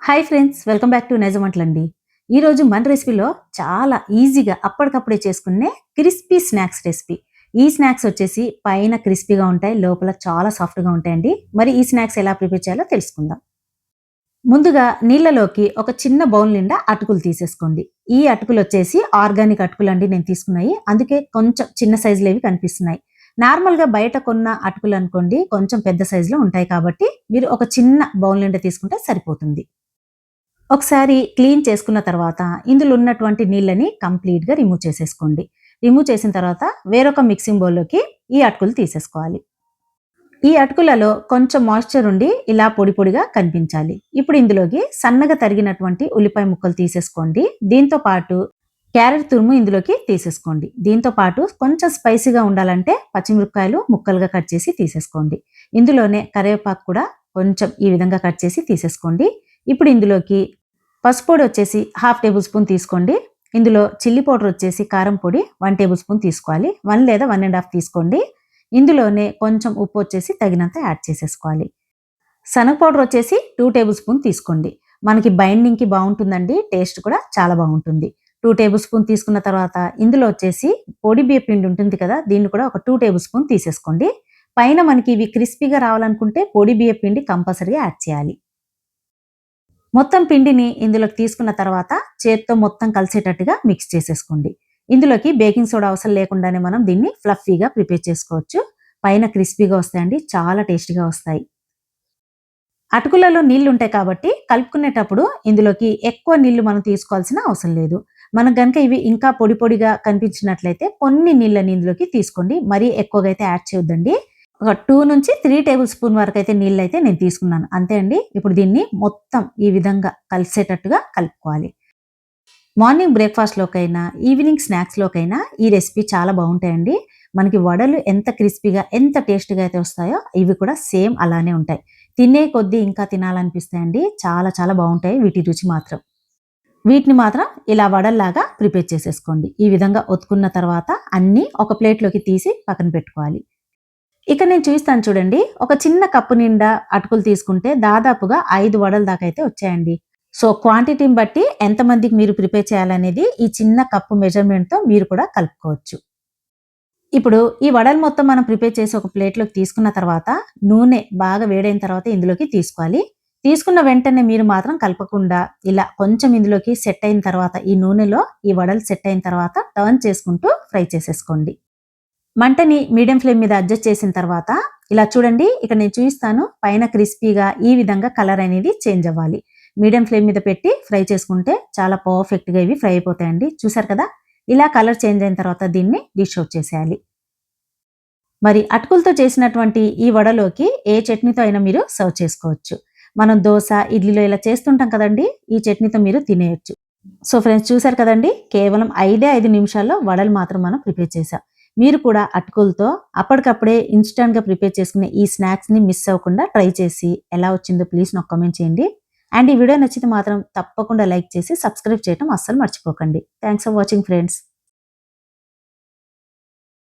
Hi friends, welcome back to నైజమంట్లండి. ఈరోజు మన రెసిపీలో చాలా ఈజీగా అప్పటికప్పుడే చేసుకునే క్రిస్పీ స్నాక్స్ రెసిపీ. ఈ స్నాక్స్ వచ్చేసి పైన క్రిస్పీగా ఉంటాయి, లోపల చాలా సాఫ్ట్గా ఉంటాయండి. మరి ఈ స్నాక్స్ ఎలా ప్రిపేర్ చేయాలో తెలుసుకుందాం. ముందుగా నీళ్ళలోకి ఒక చిన్న బౌల్ నిండా అటుకులు తీసేసుకోండి. ఈ అటుకులు వచ్చేసి ఆర్గానిక్ అటుకులు అండి నేను తీసుకున్నాయి. అందుకే కొంచెం చిన్న సైజులేవి కనిపిస్తున్నాయి. నార్మల్గా బయట కొన్న అటుకులు అనుకోండి కొంచెం పెద్ద సైజులో ఉంటాయి, కాబట్టి మీరు ఒక చిన్న బౌల్ నిండా తీసుకుంటే సరిపోతుంది. ఒకసారి క్లీన్ చేసుకున్న తర్వాత ఇందులో ఉన్నటువంటి నీళ్ళని కంప్లీట్‌గా రిమూవ్ చేసేసుకోండి. రిమూవ్ చేసిన తర్వాత వేరొక మిక్సింగ్ బౌల్‌లోకి ఈ అటుకులు తీసేసుకోవాలి. ఈ అటుకులలో కొంచెం మాయిశ్చర్ ఉండి ఇలా పొడి పొడిగా కనిపించాలి. ఇప్పుడు ఇందులోకి సన్నగా తరిగినటువంటి ఉల్లిపాయ ముక్కలు తీసేసుకోండి. దీంతో పాటు క్యారెట్ తురుము ఇందులోకి తీసేసుకోండి. దీంతో పాటు కొంచెం స్పైసీగా ఉండాలంటే పచ్చిమిరపకాయలు ముక్కలుగా కట్ చేసి తీసేసుకోండి. ఇందులోనే కరివేపాకు కూడా కొంచెం ఈ విధంగా కట్ చేసి తీసేసుకోండి. ఇప్పుడు ఇందులోకి పసుపు పొడి వచ్చేసి 1/2 టేబుల్ స్పూన్ తీసుకోండి. ఇందులో చిల్లీ పౌడర్ వచ్చేసి కారం పొడి 1 టేబుల్ స్పూన్ తీసుకోవాలి. 1 లేదా 1 ½ తీసుకోండి. ఇందులోనే కొంచెం ఉప్పు వచ్చేసి తగినంత యాడ్ చేసేసుకోవాలి. శనగ పౌడర్ వచ్చేసి 2 టేబుల్ స్పూన్ తీసుకోండి. మనకి బైండింగ్‌కి బావుంటుందండి. టేస్ట్ కూడా చాలా బావుంటుంది. 2 టేబుల్ స్పూన్ తీసుకున్న తర్వాత ఇందులో వచ్చేసి పొడి బియ్య పిండి ఉంటుంది కదా! దీన్ని కూడా ఒక 2 టేబుల్ స్పూన్ తీసేసుకోండి. పైన మనకి ఇవి క్రిస్పీగా రావాలనుకుంటే పొడి బియ్య పిండి కంపల్సరీగా యాడ్ చేయాలి. మొత్తం పిండిని ఇందులోకి తీసుకున్న తర్వాత చేత్తో మొత్తం కలిసేటట్టుగా మిక్స్ చేసేసుకోండి. ఇందులోకి బేకింగ్ సోడా అవసరం లేకుండానే మనం దీన్ని ఫ్లఫీగా ప్రిపేర్ చేసుకోవచ్చు. పైన క్రిస్పీగా వస్తాయండి. చాలా టేస్టీగా వస్తాయి. అటుకులలో నీళ్లుంటాయి కాబట్టి కలుపుకునేటప్పుడు ఇందులోకి ఎక్కువ నీళ్లు మనం తీసుకోవాల్సిన అవసరం లేదు. మనకు గనుక ఇవి ఇంకా పొడి పొడిగా కనిపించినట్లయితే కొన్ని నీళ్ళని ఇందులోకి తీసుకోండి. మరీ ఎక్కువగా అయితే యాడ్ చేయొద్దండి. ఒక 2-3 టేబుల్ స్పూన్ వరకైతే నీళ్ళైతే నేను తీసుకున్నాను. అంతే అండి. ఇప్పుడు దీన్ని మొత్తం ఈ విధంగా కలిసేటట్టుగా కలుపుకోవాలి. మార్నింగ్ బ్రేక్‌ఫాస్ట్‌లోకైనా, ఈవినింగ్ స్నాక్స్‌లోకైనా ఈ రెసిపీ చాలా బావుంటాయండి. మనకి వడలు ఎంత క్రిస్పీగా, ఎంత టేస్టీగా అయితే వస్తాయో ఇవి కూడా సేమ్ అలానే ఉంటాయి. తినే కొద్దీ ఇంకా తినాలనిపిస్తాయండి. చాలా చాలా బావుంటాయి వీటి రుచి మాత్రం. వీటిని మాత్రం ఇలా వడల్లాగా ప్రిపేర్ చేసేసుకోండి. ఈ విధంగా ఒత్తుకున్న తర్వాత అన్నీ ఒక ప్లేట్‌లోకి తీసి పక్కన పెట్టుకోవాలి. ఇక నేను చూపిస్తాను చూడండి. ఒక చిన్న కప్పు నిండా అటుకులు తీసుకుంటే దాదాపుగా 5 వడల దాకా అయితే వచ్చాయండి. సో, క్వాంటిటీని బట్టి ఎంతమందికి మీరు ప్రిపేర్ చేయాలనేది ఈ చిన్న కప్పు మెజర్‌మెంట్‌తో మీరు కూడా కలుపుకోవచ్చు. ఇప్పుడు ఈ వడలు మొత్తం మనం ప్రిపేర్ చేసి ఒక ప్లేట్‌లోకి తీసుకున్న తర్వాత నూనె బాగా వేడైన తర్వాత ఇందులోకి తీసుకోవాలి. తీసుకున్న వెంటనే మీరు మాత్రం కలపకుండా ఇలా కొంచెం ఇందులోకి సెట్ అయిన తర్వాత ఈ నూనెలో ఈ వడలు సెట్ అయిన తర్వాత టర్న్ చేసుకుంటూ ఫ్రై చేసేసుకోండి. మంటని మీడియం ఫ్లేమ్ మీద అడ్జస్ట్ చేసిన తర్వాత ఇలా చూడండి, ఇక్కడ నేను చూపిస్తాను. పైన క్రిస్పీగా ఈ విధంగా కలర్ అనేది చేంజ్ అవ్వాలి. మీడియం ఫ్లేమ్ మీద పెట్టి ఫ్రై చేసుకుంటే చాలా పర్ఫెక్ట్‌గా ఇవి ఫ్రై అయిపోతాయండి. చూసారు కదా! ఇలా కలర్ చేంజ్ అయిన తర్వాత దీన్ని డిష్ ఔట్ చేసేయాలి. మరి అటుకులతో చేసినటువంటి ఈ వడలోకి ఏ చట్నీతో అయినా మీరు సర్వ్ చేసుకోవచ్చు. మనం దోస, ఇడ్లీలో ఇలా చేస్తుంటాం కదండీ! ఈ చట్నీతో మీరు తినేయొచ్చు. సో ఫ్రెండ్స్, చూసారు కదండీ! కేవలం 5 నిమిషాల్లో వడలు మాత్రం మనం ప్రిపేర్ చేసాం. మీరు కూడా అటుకులతో అప్పటికప్పుడే ఇన్‌స్టాంట్‌గా ప్రిపేర్ చేసుకునే ఈ స్నాక్స్‌ని మిస్ అవ్వకుండా ట్రై చేసి ఎలా వచ్చిందో ప్లీజ్ నాకు కామెంట్ చేయండి. అండ్ ఈ వీడియో నచ్చితే మాత్రం తప్పకుండా లైక్ చేసి సబ్స్క్రైబ్ చేయడం అస్సలు మర్చిపోకండి. Thanks for watching friends.